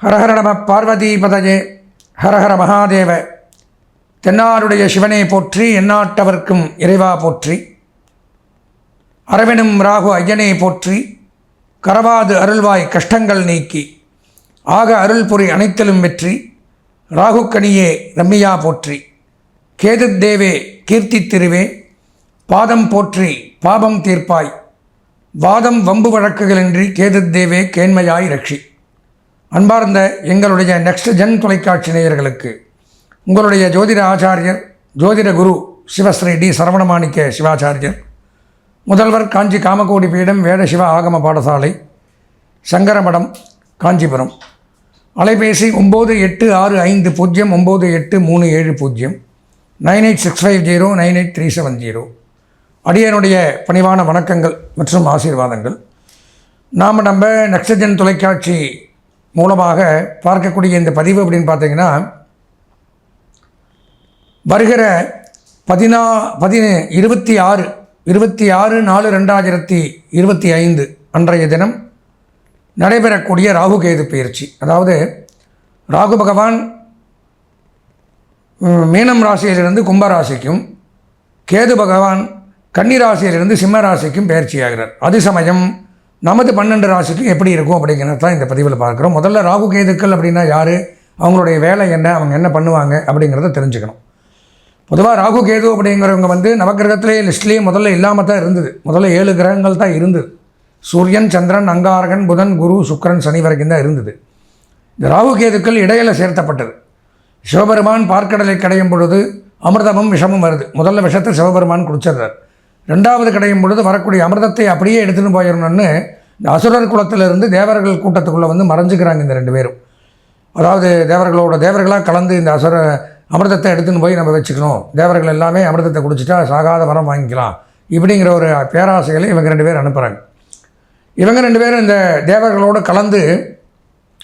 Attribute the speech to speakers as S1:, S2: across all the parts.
S1: ஹரஹர நம பார்வதி பதஜே ஹரஹர மகாதேவ. தென்னாருடைய சிவனை போற்றி, எந்நாட்டவர்க்கும் இறைவா போற்றி. அரவெனும் ராகு ஐயனை போற்றி, கரவாது அருள்வாய் கஷ்டங்கள் நீக்கி, ஆக அருள்புரி அனைத்திலும் வெற்றி. ராகுக்கணியே ரம்மியா போற்றி, கேதுத்தேவே கீர்த்தி திருவே, பாதம் போற்றி பாபம் தீர்ப்பாய், வாதம் வம்பு வழக்குகளின்றி கேதுத்தேவே கேண்மையாய் ரட்சி. அன்பார்ந்த எங்களுடைய நெக்ஸ்ட் ஜென் தொலைக்காட்சி நேயர்களுக்கு உங்களுடைய ஜோதிட ஆச்சாரியர் ஜோதிட குரு சிவஸ்ரீ டி சரவணமாணிக்க சிவாச்சாரியர், முதல்வர் காஞ்சி காமகோடி பீடம் வேத சிவ ஆகம பாடசாலை, சங்கரமடம், காஞ்சிபுரம். அலைபேசி 9865098370 9865098370. அடியனுடைய பணிவான வணக்கங்கள் மற்றும் ஆசீர்வாதங்கள். நம்ம நெக்ஸ்ட் ஜென் தொலைக்காட்சி மூலமாக பார்க்கக்கூடிய இந்த பதிவு அப்படின்னு பார்த்தீங்கன்னா, வருகிற 26/4/2025 அன்றைய தினம் நடைபெறக்கூடிய ராகு கேது பயிற்சி. அதாவது ராகு பகவான் மீனம் ராசியிலிருந்து கும்பராசிக்கும், கேது பகவான் கன்னி ராசியிலிருந்து சிம்ம ராசிக்கும் பயிற்சியாகிறார். அது சமயம் நமது 12 ராசிக்கு எப்படி இருக்கும் அப்படிங்கிறது தான் இந்த பதிவில் பார்க்குறோம். முதல்ல ராகு கேதுக்கள் அப்படின்னா யார், அவங்களுடைய வேலை என்ன, அவங்க என்ன பண்ணுவாங்க அப்படிங்கிறத தெரிஞ்சுக்கணும். பொதுவாக ராகு கேது அப்படிங்கிறவங்க நவகிரகத்திலே லிஸ்ட்லேயே முதல்ல இல்லாமல் தான் இருந்தது. முதல்ல 7 கிரகங்கள் தான் இருந்தது. சூரியன், சந்திரன், அங்காரகன், புதன், குரு, சுக்கிரன், சனி வரைக்கும் தான் இருந்தது. இந்த ராகு கேதுக்கள் இடையில சேர்த்தப்பட்டது. சிவபெருமான் பார்க்கடலை கடையும் பொழுது அமிர்தமும் விஷமும் வருது. முதல்ல விஷத்தை சிவபெருமான் குடிச்சிடுறார். ரெண்டாவது கடையும் பொழுது வரக்கூடிய அமிர்தத்தை அப்படியே எடுத்துகிட்டு போயிடணும்னு இந்த அசுரர் குலத்திலிருந்து தேவர்கள் கூட்டத்துக்குள்ளே மறைஞ்சிக்கிறாங்க இந்த 2 பேரும். அதாவது தேவர்களாக கலந்து இந்த அமிர்தத்தை எடுத்துன்னு போய் நம்ம வச்சுக்கணும், தேவர்கள் எல்லாமே அமிர்தத்தை குடிச்சிட்டா சாகாத வரம் வாங்கிக்கலாம் இப்படிங்கிற ஒரு பேராசைகளை இவங்க 2 பேர் அனுப்புகிறாங்க. இவங்க 2 பேரும் இந்த தேவர்களோடு கலந்து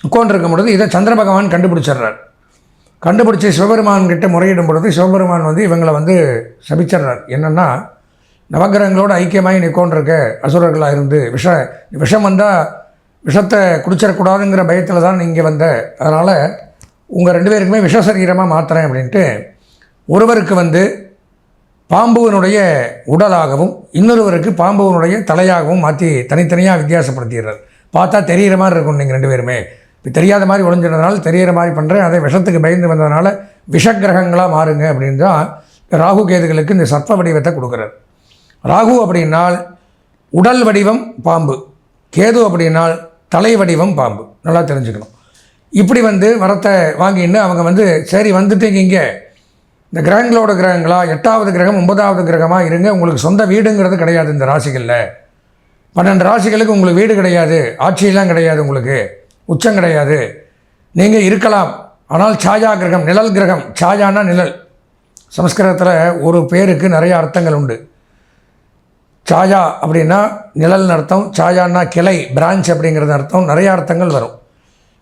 S1: உட்காண்டிருக்கும் பொழுது இதை சந்திர பகவான் கண்டுபிடிச்சிட்றார். கண்டுபிடிச்சி சிவபெருமான் கிட்ட முறையிடும் பொழுது சிவபெருமான் இவங்களை சபிச்சிட்றார். என்னென்னா, நவகிரகங்களோடு ஐக்கியமாகி நிற்கொண்டிருக்க அசுரர்களாக இருந்து விஷம் வந்தால் விஷத்தை குடிச்சிடக்கூடாதுங்கிற பயத்தில் தான் இங்கே வந்த, அதனால் உங்கள் 2 பேருக்குமே விஷசரீரமாக மாற்றுறேன் அப்படின்ட்டு ஒருவருக்கு பாம்புவனுடைய உடலாகவும் இன்னொருவருக்கு பாம்புவனுடைய தலையாகவும் மாற்றி தனித்தனியாக வித்தியாசப்படுத்திடுறார். பார்த்தா தெரிகிற மாதிரி இருக்கும் நீங்கள் 2 பேருமே. இப்போ தெரியாத மாதிரி ஒழிஞ்சினதுனால தெரிகிற மாதிரி பண்ணுறேன், அதை விஷத்துக்கு பயந்து வந்ததுனால விஷக்கிரகங்களாக மாறுங்க அப்படின்னு தான் ராகு கேதுகளுக்கு இந்த சர்ப்ப வடிவத்தை கொடுக்குறார். ராகு அப்படின்னால் உடல் வடிவம் பாம்பு, கேது அப்படின்னால் தலை வடிவம் பாம்பு. நல்லா தெரிஞ்சுக்கணும். இப்படி வரத்தை வாங்கின்னு அவங்க சரி வந்துட்டீங்க, இங்கே இந்த கிரகங்களோட கிரகங்களா 8வது கிரகம் 9வது கிரகமாக இருங்க, உங்களுக்கு சொந்த வீடுங்கிறது கிடையாது. இந்த ராசிகளில் 12 ராசிகளுக்கு உங்களுக்கு வீடு கிடையாது, ஆட்சியெல்லாம் கிடையாது, உங்களுக்கு உச்சம் கிடையாது. நீங்கள் இருக்கலாம், ஆனால் சாயா கிரகம், நிழல் கிரகம். சாயானா நிழல். சமஸ்கிருதத்தில் ஒரு பேருக்கு நிறைய அர்த்தங்கள் உண்டு. சாயா அப்படின்னா நிழல்னு அர்த்தம், சாயான்னா கிளை, பிரான்ச் அப்படிங்கிறது அர்த்தம். நிறைய அர்த்தங்கள் வரும்.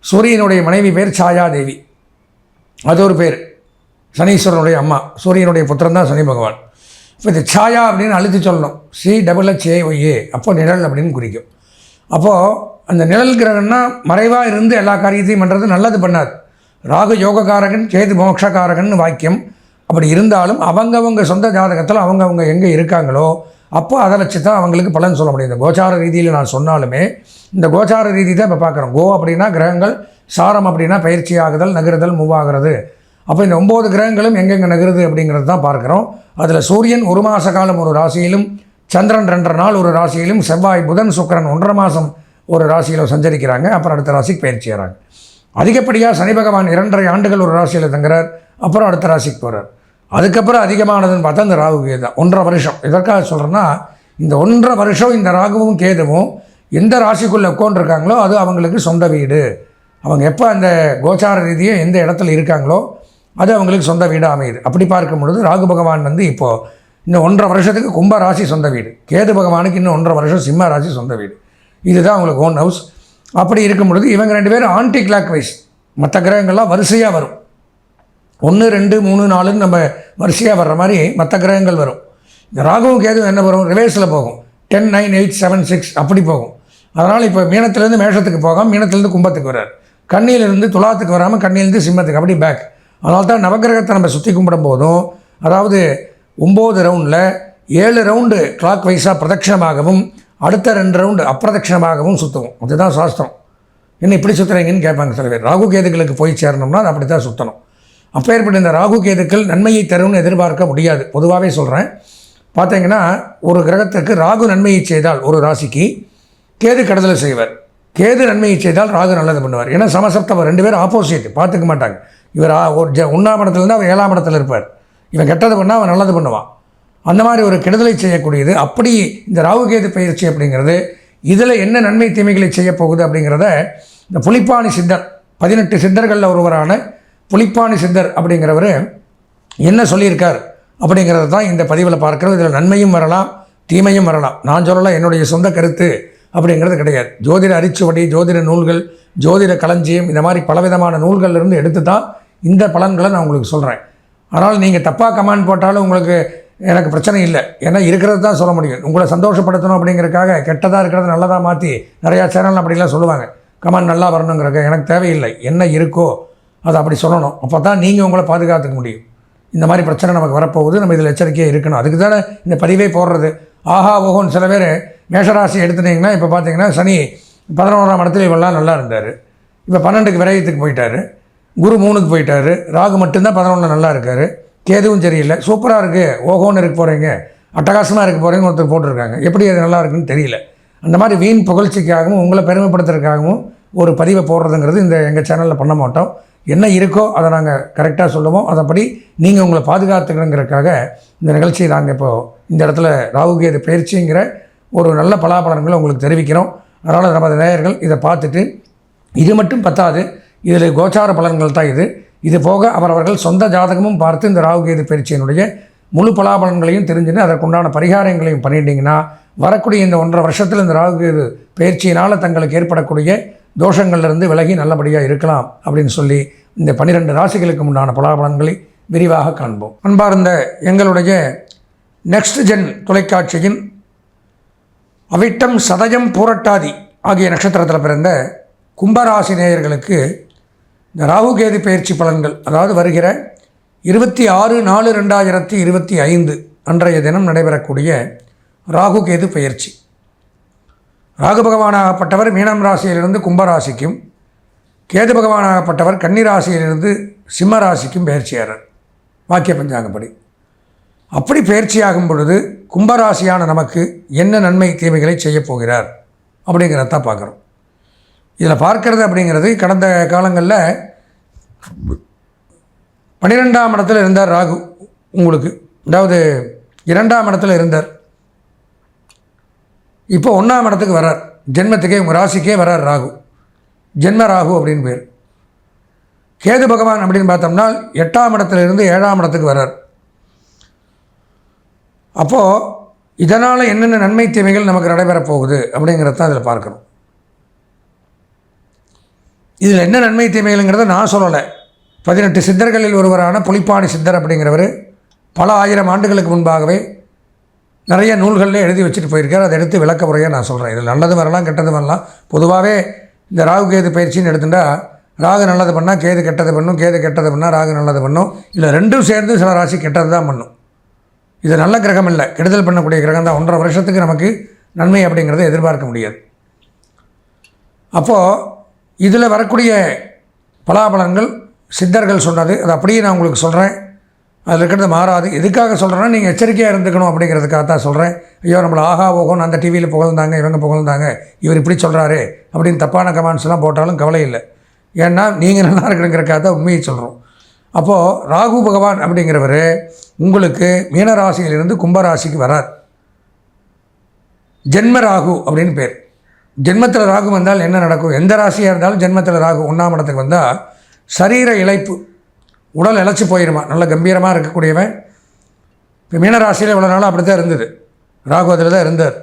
S1: சூரியனுடைய மனைவி பேர் சாயா தேவி, அது ஒரு பேர். சனீஸ்வரனுடைய அம்மா, சூரியனுடைய புத்திரன் தான் சனி பகவான். இப்போ இந்த சாயா அப்படின்னு அழுத்தி சொல்லணும், CHHAYA, அப்போது நிழல் அப்படின்னு குறிக்கும். அப்போது அந்த நிழல் கிரகம்னா மறைவாக இருந்து எல்லா காரியத்தையும் பண்ணுறது, நல்லது பண்ணாது. ராகு யோகக்காரகன், கேது மோட்சக்காரகன் வாக்கியம். அப்படி இருந்தாலும் அவங்கவங்க சொந்த ஜாதகத்தில் அவங்கவுங்க எங்கே இருக்காங்களோ அப்போ அதை வச்சு தான் அவங்களுக்கு பலன் சொல்ல முடியும். இந்த கோச்சார ரீதியில் நான் சொன்னாலுமே இந்த கோச்சார ரீதி தான் இப்போ பார்க்குறோம். கோ அப்படின்னா கிரகங்கள், சாரம் அப்படின்னா பயிற்சி ஆகுதல், நகருதல், மூவாகிறது. அப்போ இந்த 9 கிரகங்களும் எங்கெங்கே நகருது அப்படிங்கிறது தான் பார்க்குறோம். அதில் சூரியன் 1 மாத காலம் ஒரு ராசியிலும், சந்திரன் 2.5 நாள் ஒரு ராசியிலும், செவ்வாய், புதன், சுக்கிரன் 1.5 மாதம் ஒரு ராசியில் சஞ்சரிக்கிறாங்க. அப்புறம் அடுத்த ராசிக்கு பயிற்சி ஆகிறாங்க. அதிகப்படியாக சனி பகவான் 2.5 ஆண்டுகள் ஒரு ராசியில் தங்குறார், அப்புறம் அடுத்த ராசிக்கு போகிறார். அதுக்கப்புறம் அதிகமானதுன்னு பார்த்தா இந்த ராகு கேது தான் 1.5 வருஷம். எதற்காக சொல்கிறேன்னா, இந்த 1.5 வருஷம் இந்த ராகுவும் கேதுவும் எந்த ராசிக்குள்ளே உட்காந்துருக்காங்களோ அது அவங்களுக்கு சொந்த வீடு. அவங்க எப்போ அந்த கோச்சார ரீதியை எந்த இடத்துல இருக்காங்களோ அது அவங்களுக்கு சொந்த வீடாக அமையுது. அப்படி பார்க்கும் பொழுது ராகு பகவான் இப்போது இன்னும் 1.5 வருஷத்துக்கு கும்ப ராசி சொந்த வீடு, கேது பகவானுக்கு இன்னும் 1.5 வருஷம் சிம்ம ராசி சொந்த வீடு. இதுதான் அவங்களுக்கு ஓன் ஹவுஸ். அப்படி இருக்கும் பொழுது இவங்க 2 பேரும் ஆன்டி கிளாக் வைஸ், மற்ற கிரகங்கள்லாம் வரிசையாக வரும். 1 2 3 4ன்னு நம்ம வரிசையாக வர்ற மாதிரி மற்ற கிரகங்கள் வரும். இந்த ராகுவும் கேதுவும் என்ன வரும், ரிவேர்ஸில் போகும். 10 9 8 7 6 அப்படி போகும். அதனால் இப்போ மீனத்திலேருந்து மேஷத்துக்கு போகாமல் மீனத்திலேருந்து கும்பத்துக்கு வர்றார். கன்னியிலிருந்து துலாத்துக்கு வராமல் கன்னியிலிருந்து சிம்மத்துக்கு அப்படி பேக். அதனால தான் நவகிரகத்தை நம்ம சுற்றி கும்பிடும் போதும், அதாவது 9 ரவுண்டில் 7 ரவுண்டு கிளாக் வைஸாக பிரதட்சணமாகவும் அடுத்த 2 ரவுண்டு அப்பிரதட்சணமாகவும் சுற்றுவோம். அதுதான் சாஸ்திரம். என்ன இப்படி சுற்றுறீங்கன்னு கேட்பாங்க சில பேர். ராகு கேதுக்களுக்கு போய் சேரணும்னா அது அப்படி தான் சுற்றணும். அப்பேற்பட்ட இந்த ராகு கேதுக்கள் நன்மையை தரும்னு எதிர்பார்க்க முடியாது. பொதுவாகவே சொல்கிறேன். பார்த்தீங்கன்னா ஒரு கிரகத்துக்கு ராகு நன்மையை செய்தால் ஒரு ராசிக்கு கேது கெடுதலை செய்வார். கேது நன்மையை செய்தால் ராகு நல்லது பண்ணுவார். ஏன்னா சமசப்தம் 2 பேர் ஆப்போசிட், பார்த்துக்க மாட்டாங்க. இவர் ஒரு 1ஆம் இடத்துலேருந்து அவர் 7ஆம் இடத்துல இருப்பார். இவன் கெட்டது பண்ணால் அவன் நல்லது பண்ணுவான். அந்த மாதிரி ஒரு கெடுதலை செய்யக்கூடியது. அப்படி இந்த ராகுகேது பயிற்சி அப்படிங்கிறது இதில் என்ன நன்மை தீமைகளை செய்ய போகுது அப்படிங்கிறத இந்த புலிப்பாணி சித்தர் 18 சித்தர்களில் ஒருவரான புலிப்பாணி சித்தர் அப்படிங்கிறவர் என்ன சொல்லியிருக்கார் அப்படிங்கிறது தான் இந்த பதிவில் பார்க்குறது. இதில் நன்மையும் வரலாம், தீமையும் வரலாம். நான் சொல்லலாம், என்னுடைய சொந்த கருத்து அப்படிங்கிறது கிடையாது. ஜோதிட அரிச்சுவடி, ஜோதிட நூல்கள், ஜோதிட களஞ்சியம், இந்த மாதிரி பலவிதமான நூல்கள்லேருந்து எடுத்து தான் இந்த பலன்களை நான் உங்களுக்கு சொல்கிறேன். ஆனால் நீங்கள் தப்பாக கமெண்ட் போட்டாலும் உங்களுக்கு எனக்கு பிரச்சனை இல்லை. ஏன்னா இருக்கிறது தான் சொல்ல முடியும். உங்களை சந்தோஷப்படுத்தணும் அப்படிங்கிறதுக்காக கெட்டதாக இருக்கிறத நல்லதாக மாற்றி நிறையா சேனல் அப்படிலாம் சொல்லுவாங்க. கமெண்ட் நல்லா வரணுங்கிறக்க எனக்கு தேவையில்லை. என்ன இருக்கோ அதை அப்படி சொல்லணும். அப்போ தான் நீங்கள் உங்களை பாதுகாத்துக்க முடியும். இந்த மாதிரி பிரச்சனை நமக்கு வரப்போகுது, நம்ம இதில் எச்சரிக்கையாக இருக்கணும். அதுக்கு தானே இந்த பதிவே போடுறது. ஆஹா ஓஹோன்னு சில பேர் மேஷராசி எடுத்துட்டிங்கன்னா இப்போ பார்த்தீங்கன்னா சனி 11ஆம் இடத்துல இவெல்லாம் நல்லா இருந்தார். இப்போ 12க்கு விரயத்துக்கு போயிட்டார். குரு 3க்கு போயிட்டார். ராகு மட்டும்தான் 11 நல்லா இருக்கார். கேதுவும் சரியில்லை. சூப்பராக இருக்குது, ஓஹோன்னு இருக்க போகிறீங்க, அட்டகாசமாக இருக்க போகிறீங்க ஒருத்தர் போட்டிருக்காங்க. எப்படி அது நல்லா இருக்குன்னு தெரியல. அந்த மாதிரி வீண் புகழ்ச்சிக்காகவும் உங்களை பெருமைப்படுத்துறதுக்காகவும் ஒரு பதிவை போடுறதுங்கிறது இந்த எங்கள் சேனலில் பண்ண மாட்டோம். என்ன இருக்கோ அதை நாங்கள் கரெக்டாக சொல்லுவோம். அதைப்படி நீங்கள் உங்களை பாதுகாத்துக்கணுங்கிறதுக்காக இந்த நிகழ்ச்சியை நாங்கள் இப்போது இந்த இடத்துல ராகுகேது பயிற்சிங்கிற ஒரு நல்ல பலாபலன்களை உங்களுக்கு தெரிவிக்கிறோம். அதனால் நமது நேயர்கள் இதை பார்த்துட்டு, இது மட்டும் பத்தாது, இதில் கோச்சார பலன்கள் தான் இது போக அவரவர்கள் சொந்த ஜாதகமும் பார்த்து இந்த ராகுகேது பயிற்சியினுடைய முழு பலாபலன்களையும் தெரிஞ்சுன்னு அதற்குண்டான பரிகாரங்களையும் பண்ணிட்டீங்கன்னா வரக்கூடிய இந்த 1.5 வருஷத்தில் இந்த ராகுகேது பயிற்சியினால் தங்களுக்கு ஏற்படக்கூடிய தோஷங்கள்லேருந்து விலகி நல்லபடியாக இருக்கலாம் அப்படின்னு சொல்லி இந்த 12 ராசிகளுக்கு உண்டான பலாபலன்களை விரிவாக காண்போம். அன்பார்ந்த எங்களுடைய நெக்ஸ்ட் ஜென் தொலைக்காட்சியின் அவிட்டம், சதயம், பூரட்டாதி ஆகிய நட்சத்திரத்தில் பிறந்த கும்பராசி நேயர்களுக்கு இந்த ராகுகேது பயிற்சி பலன்கள், அதாவது வருகிற 26/4/2025 அன்றைய தினம் நடைபெறக்கூடிய ராகுகேது பயிற்சி. ராகு பகவானாகப்பட்டவர் மீனம் ராசியிலிருந்து கும்பராசிக்கும், கேது பகவானாகப்பட்டவர் கன்னி ராசியிலிருந்து சிம்ம ராசிக்கும் பயிற்சியாளர் வாக்கிய பஞ்சாங்கப்படி. அப்படி பயிற்சியாகும் பொழுது கும்பராசியான நமக்கு என்ன நன்மை தீமைகளை செய்ய போகிறார் அப்படிங்கிறத பார்க்குறோம். இதில் பார்க்கறது அப்படிங்கிறது கடந்த காலங்களில் 12ஆம் இடத்துல இருந்தார் ராகு உங்களுக்கு, அதாவது 2ஆம் இடத்துல இருந்தார். இப்போ 1ஆம் இடத்துக்கு வரார். ஜென்மத்துக்கே உங்கள் ராசிக்கே வரார் ராகு. ஜென்ம ராகு அப்படின்னு பேர். கேது பகவான் அப்படின்னு பார்த்தோம்னா 8ஆம் இடத்துலேருந்து 7ஆம் இடத்துக்கு வரார். அப்போது இதனால் என்னென்ன நன்மை தீமைகள் நமக்கு நடைபெறப் போகுது அப்படிங்கிறத தான் இதில் பார்க்கணும். இதில் என்ன நன்மை தீமைகள்ங்கிறத நான் சொல்லலை. 18 சித்தர்களில் ஒருவரான புலிப்பாணி சித்தர் அப்படிங்கிறவர் பல ஆயிரம் ஆண்டுகளுக்கு முன்பாகவே நிறைய நூல்களில் எழுதி வச்சுட்டு போயிருக்கார். அதை எடுத்து விளக்க முறையாக நான் சொல்கிறேன். இதில் நல்லது வரலாம், கெட்டது வரலாம். பொதுவாகவே இந்த ராகு கேது பயிற்சின்னு எடுத்துட்டா ராகு நல்லது பண்ணால் கேது கெட்டது பண்ணும், கேது கெட்டது பண்ணால் ராகு நல்லது பண்ணும். இல்லை ரெண்டும் சேர்ந்து சில ராசி கெட்டது தான் பண்ணும். இது நல்ல கிரகம் இல்லை, கெடுதல் பண்ணக்கூடிய கிரகம் தான். 1.5 வருஷத்துக்கு நமக்கு நன்மை அப்படிங்கிறத எதிர்பார்க்க முடியாது. அப்போது இதில் வரக்கூடிய பலாபலன்கள் சித்தர்கள் சொன்னது, அது அப்படியே நான் உங்களுக்கு சொல்கிறேன். அதில் இருக்கிறது மாறாது. எதுக்காக சொல்கிறேன்னா நீங்கள் எச்சரிக்கையாக இருந்துக்கணும் அப்படிங்கிறதுக்காக தான் சொல்கிறேன். ஐயோ நம்மளை ஆஹா ஓகோன்னு அந்த டிவியில் புகழ்ந்தாங்க, இவங்க புகழ்ந்தாங்க, இவர் இப்படி சொல்கிறாரு அப்படின்னு தப்பான கமெண்ட்ஸ்லாம் போட்டாலும் கவலை இல்லை. ஏன்னா நீங்கள் நல்லா இருக்கணுங்கிறக்காக தான் உண்மையை சொல்கிறோம். அப்போது ராகு பகவான் அப்படிங்கிறவர் உங்களுக்கு மீனராசியிலிருந்து கும்பராசிக்கு வரார். ஜென்ம ராகு அப்படின்னு பேர். ஜென்மத்தில் ராகு வந்தால் என்ன நடக்கும்? எந்த ராசியாக இருந்தாலும் ஜென்மத்தில் ராகு 1ஆம் இடத்துக்கு வந்தால் சரீர இழைப்பு, உடல் இழைச்சி போயிடுமா. நல்ல கம்பீரமாக இருக்கக்கூடியவன். இப்போ மீனராசியில் இவ்வளோ நாளும் அப்படி தான் இருந்தது. ராகு அதில் தான் இருந்தார்.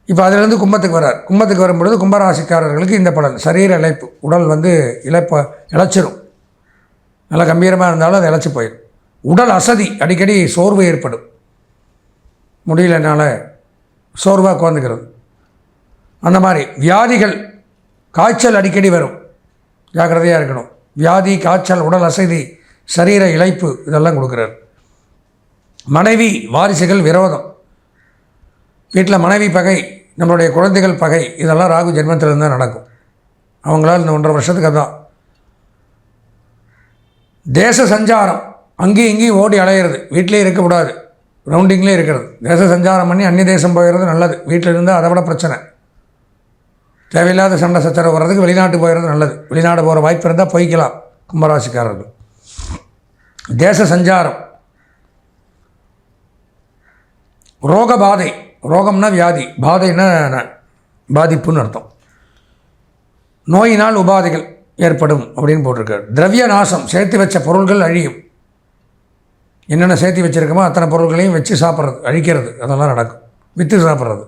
S1: இப்போ அதிலிருந்து கும்பத்துக்கு வரார். கும்பத்துக்கு வரும்பொழுது கும்பராசிக்காரர்களுக்கு இந்த பலன், சரீர இழைப்பு, உடல் இழைச்சிரும். நல்லா கம்பீரமாக இருந்தாலும் அது இழைச்சி போயிடும். உடல் அசதி, அடிக்கடி சோர்வு ஏற்படும். முடியலனால சோர்வாக உட்காந்துக்கிறது. அந்த மாதிரி வியாதிகள் காய்ச்சல் அடிக்கடி வரும், ஜாக்கிரதையாக இருக்கணும். வியாதி, காய்ச்சல், உடல் அசதி, சரீர இளைப்பு இதெல்லாம் கொடுக்குறாரு. மனைவி வாரிசுகள் விரோதம், வீட்டில் மனைவி பகை, நம்மளுடைய குழந்தைகள் பகை, இதெல்லாம் ராகு ஜென்மத்திலிருந்து தான் நடக்கும். அவங்களால் இந்த 1.5 வருஷத்துக்கு தான். தேச சஞ்சாரம், அங்கேயும் இங்கேயும் ஓடி அலையிறது, வீட்டிலே இருக்கக்கூடாது, ரவுண்டிங்லேயே இருக்கிறது. தேச சஞ்சாரம் பண்ணி அந்நிய தேசம் போயிடுறது நல்லது. வீட்டில் இருந்தால் அதை விட பிரச்சனை. தேவையில்லாத சண்டை சச்சரவு வர்றதுக்கு வெளிநாட்டு போயிடுறது நல்லது. வெளிநாடு போகிற வாய்ப்பு இருந்தால் போய்க்கலாம் கும்பராசிக்காரர்கள். தேச சஞ்சாரம். ரோக பாதை, ரோகம்னா வியாதி, பாதைன்னா பாதிப்புன்னு அர்த்தம். நோயினால் உபாதைகள் ஏற்படும் அப்படின்னு போட்டிருக்காரு. திரவிய நாசம், சேர்த்து வச்ச பொருள்கள் அழியும். என்னென்ன சேர்த்து வச்சுருக்கோமோ அத்தனை பொருள்களையும் வச்சு சாப்பிட்றது, அழிக்கிறது, அதெல்லாம் நடக்கும். விற்று சாப்பிட்றது.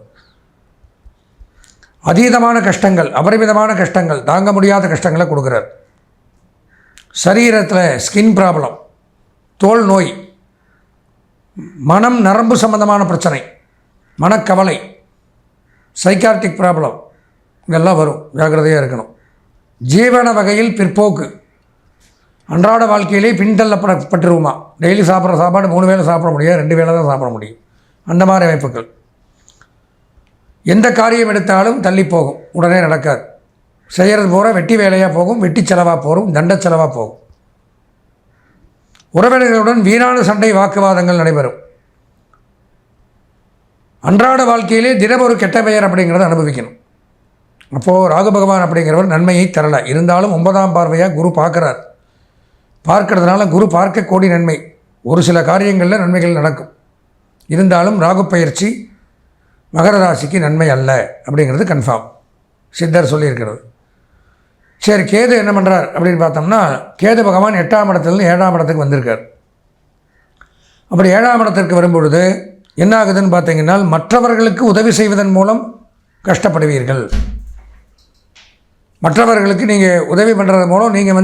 S1: அதீதமான கஷ்டங்கள், அபரிமிதமான கஷ்டங்கள், தாங்க முடியாத கஷ்டங்களை கொடுக்குறார். சரீரத்தில் ஸ்கின் ப்ராப்ளம், தோல் நோய், மனம் நரம்பு சம்பந்தமான பிரச்சனை, மனக்கவலை, சைக்கார்டிக் ப்ராப்ளம் இதெல்லாம் வரும். ஜாக்கிரதையாக இருக்கணும். ஜீவன வகையில் பிற்போக்கு, அன்றாட வாழ்க்கையிலே பின்தள்ளப்பட்டுருவோமா. டெய்லி சாப்பிட்ற சாப்பாடு 3 வேளை சாப்பிட முடியாது, 2 வேளை தான் சாப்பிட முடியும். அந்த மாதிரி அமைப்புகள். எந்த காரியம் எடுத்தாலும் தள்ளி போகும், உடனே நடக்காது. செய்கிறது போகிற வெட்டி வேலையாக போகும், வெட்டி செலவாக போகும், தண்ட செலவாக போகும். உறவினர்களுடன் வீணான சண்டை வாக்குவாதங்கள் நடைபெறும். அன்றாட வாழ்க்கையிலே தினம் ஒரு கெட்ட பெயர் அப்படிங்கிறத அனுபவிக்கணும். அப்போது ராகு பகவான் அப்படிங்கிறவர் நன்மையை தரலை. இருந்தாலும் 9ஆம் பார்வையாக குரு பார்க்குறார். பார்க்கறதுனால குரு பார்க்க கோடி நன்மை. ஒரு சில காரியங்களில் நன்மைகள் நடக்கும். இருந்தாலும் ராகு பயிற்சி மகர ராசிக்கு நன்மை அல்ல அப்படிங்கிறது கன்ஃபார்ம், சித்தர் சொல்லியிருக்கிறது. சரி, கேது என்ன பண்ணுறார் அப்படின்னு பார்த்தோம்னா, கேது பகவான் 8ஆம் இடத்துலேருந்து 7ஆம் இடத்துக்கு வந்திருக்கார். அப்படி 7ஆம் இடத்திற்கு வரும்பொழுது என்ன ஆகுதுன்னு பார்த்தீங்கன்னா, மற்றவர்களுக்கு உதவி செய்வதன் மூலம் கஷ்டப்படுவீர்கள். மற்றவர்களுக்கு நீங்கள் உதவி பண்ணுறது மூலம் நீங்கள்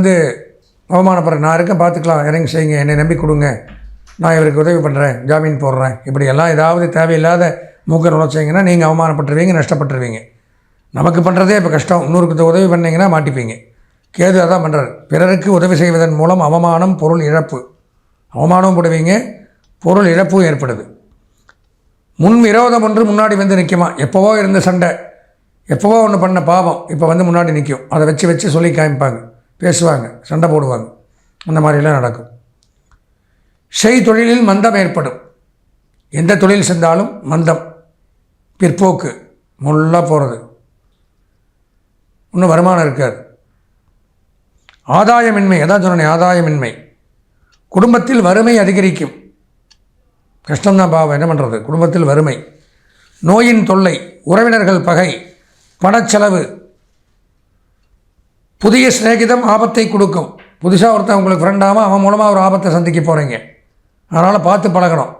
S1: அவமானப்படுற, நான் இருக்கேன் பார்த்துக்கலாம், இறங்கி செய்யுங்க, என்னை நம்பி கொடுங்க, நான் இவருக்கு உதவி பண்ணுறேன், ஜாமீன் போடுறேன், இப்படியெல்லாம் ஏதாவது தேவையில்லாத மூக்க நுழைச்சிங்கன்னா நீங்கள் அவமானப்பட்டுருவீங்க, நஷ்டப்பட்டுருவீங்க. நமக்கு பண்ணுறதே இப்போ கஷ்டம், இன்னொருக்கு உதவி பண்ணிங்கன்னா மாட்டிப்பீங்க. கேது அதான் பண்ணுறாரு. பிறருக்கு உதவி செய்வதன் மூலம் அவமானம், பொருள் இழப்பு, அவமானமும் போடுவீங்க, பொருள் இழப்பும் ஏற்படுது. முன் விரோதம் ஒன்று முன்னாடி நிற்குமா. எப்போவோ இருந்த சண்டை, எப்போவோ ஒன்று பண்ண பாவம் இப்போ முன்னாடி நிற்கும். அதை வச்சு சொல்லி காமிப்பாங்க, பேசுவாங்க, சண்டை போடுவாங்க. அந்த மாதிரிலாம் நடக்கும். தொழிலில் மந்தம் ஏற்படும். எந்த தொழில் செஞ்சாலும் மந்தம், பிற்போக்கு, முள்ளாக போகிறது, இன்னும் வருமானம் இருக்காது. ஆதாயமின்மை, அதான் சொன்னேன், ஆதாயமின்மை. குடும்பத்தில் வறுமை அதிகரிக்கும். கஷ்டம்தான் பாவம், என்ன பண்ணுறது. குடும்பத்தில் வறுமை, நோயின் தொல்லை, உறவினர்கள் பகை, பணச்செலவு, புதிய சிநேகிதம் ஆபத்தை கொடுக்கும். புதுசாக ஒருத்தன் உங்களுக்கு ஃப்ரெண்டாமல் அவன் மூலமாக ஒரு ஆபத்தை சந்திக்க போகிறீங்க. அதனால் பார்த்து பழகணும்.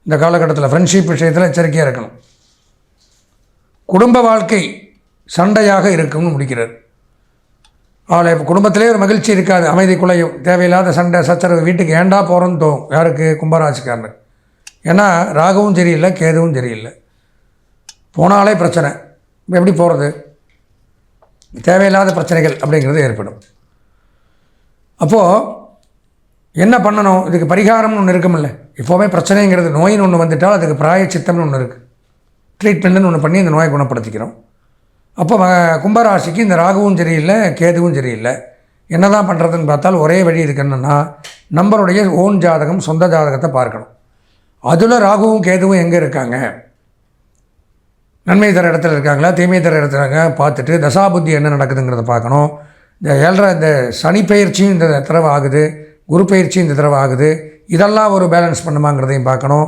S1: இந்த காலகட்டத்தில் ஃப்ரெண்ட்ஷிப் விஷயத்தில் எச்சரிக்கையாக இருக்கணும். குடும்ப வாழ்க்கை சண்டையாக இருக்கும்னு முடிக்கிறார். அவளை குடும்பத்திலே ஒரு மகிழ்ச்சி இருக்காது, அமைதி குலையும், தேவையில்லாத சண்டை சச்சரவு, வீட்டுக்கு ஏண்டா போகிறோன்னு தோணும். யாருக்கு? கும்பராசிக்காரனுக்கு. ஏன்னா ராகுவும் சரியில்லை, கேதுவும் சரியில்லை, போனாலே பிரச்சனை. எப்படி போகிறது? தேவையில்லாத பிரச்சனைகள் அப்படிங்கிறது ஏற்படும். அப்போது என்ன பண்ணணும்? இதுக்கு பரிகாரம்னு ஒன்று இருக்குமில்ல. எப்போவுமே பிரச்சனைங்கிறது, நோயின்னு ஒன்று வந்துட்டால் அதுக்கு பிராயச்சித்தம்னு ஒன்று இருக்குது. ட்ரீட்மெண்ட்டுன்னு ஒன்று பண்ணி இந்த நோயை குணப்படுத்திக்கிறோம். அப்போ கும்பராசிக்கு இந்த ராகுவும் சரியில்லை, கேதுவும் சரியில்லை. என்ன தான் பண்ணுறதுன்னு பார்த்தால் ஒரே வழி இதுக்கு என்னென்னா, நம்மளுடைய ஓன் ஜாதகம், சொந்த ஜாதகத்தை பார்க்கணும். அதில் ராகுவும் கேதுவும் எங்கே இருக்காங்க, நன்மை தர இடத்துல இருக்காங்களா, தீமை தர இடத்துல இருக்காங்க பார்த்துட்டு, தசாபுத்தி என்ன நடக்குதுங்கிறத பார்க்கணும். இந்த சனி பயிற்சியும் இந்த தடவை ஆகுது, குரு பயிற்சியும் இந்த தடவை ஆகுது, இதெல்லாம் ஒரு பேலன்ஸ் பண்ணுமாங்கிறதையும் பார்க்கணும்.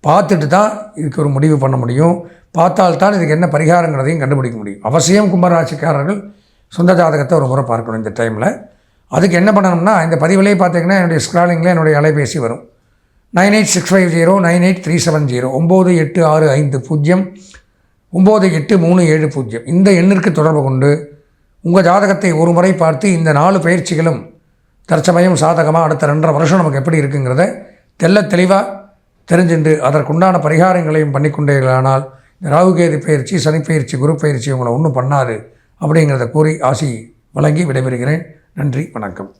S1: பார்த்துட்டு தான் இதுக்கு ஒரு முடிவு பண்ண முடியும். பார்த்தால்தான் இதுக்கு என்ன பரிகாரங்கிறதையும் கண்டுபிடிக்க முடியும். அவசியம் கும்பராசிக்காரர்கள் சொந்த ஜாதகத்தை ஒரு முறை பார்க்கணும் இந்த டைமில். அதுக்கு என்ன பண்ணணும்னா, இந்த பதிவிலே பார்த்தீங்கன்னா என்னுடைய ஸ்க்ராலிங்கில் என்னுடைய அலைபேசி வரும். 9865098370 9865 98370. இந்த எண்ணிற்கு தொடர்பு கொண்டு உங்கள் ஜாதகத்தை ஒரு முறை பார்த்து இந்த 4 பயிற்சிகளும் தற்சமயம் சாதகமாக அடுத்த 2.5 வருஷம் நமக்கு எப்படி இருக்குங்கிறத தெளிவாக தெரிஞ்சுண்டு அதற்குண்டான பரிகாரங்களையும் பண்ணிக்கொண்டீர்களானால் இந்த ராகுகேது பயிற்சி, சனி பயிற்சி, குரு பயிற்சி உங்களை ஒன்றும் பண்ணாது அப்படிங்கிறத கூறி ஆசி வழங்கி விடைபெறுகிறேன். நன்றி, வணக்கம்.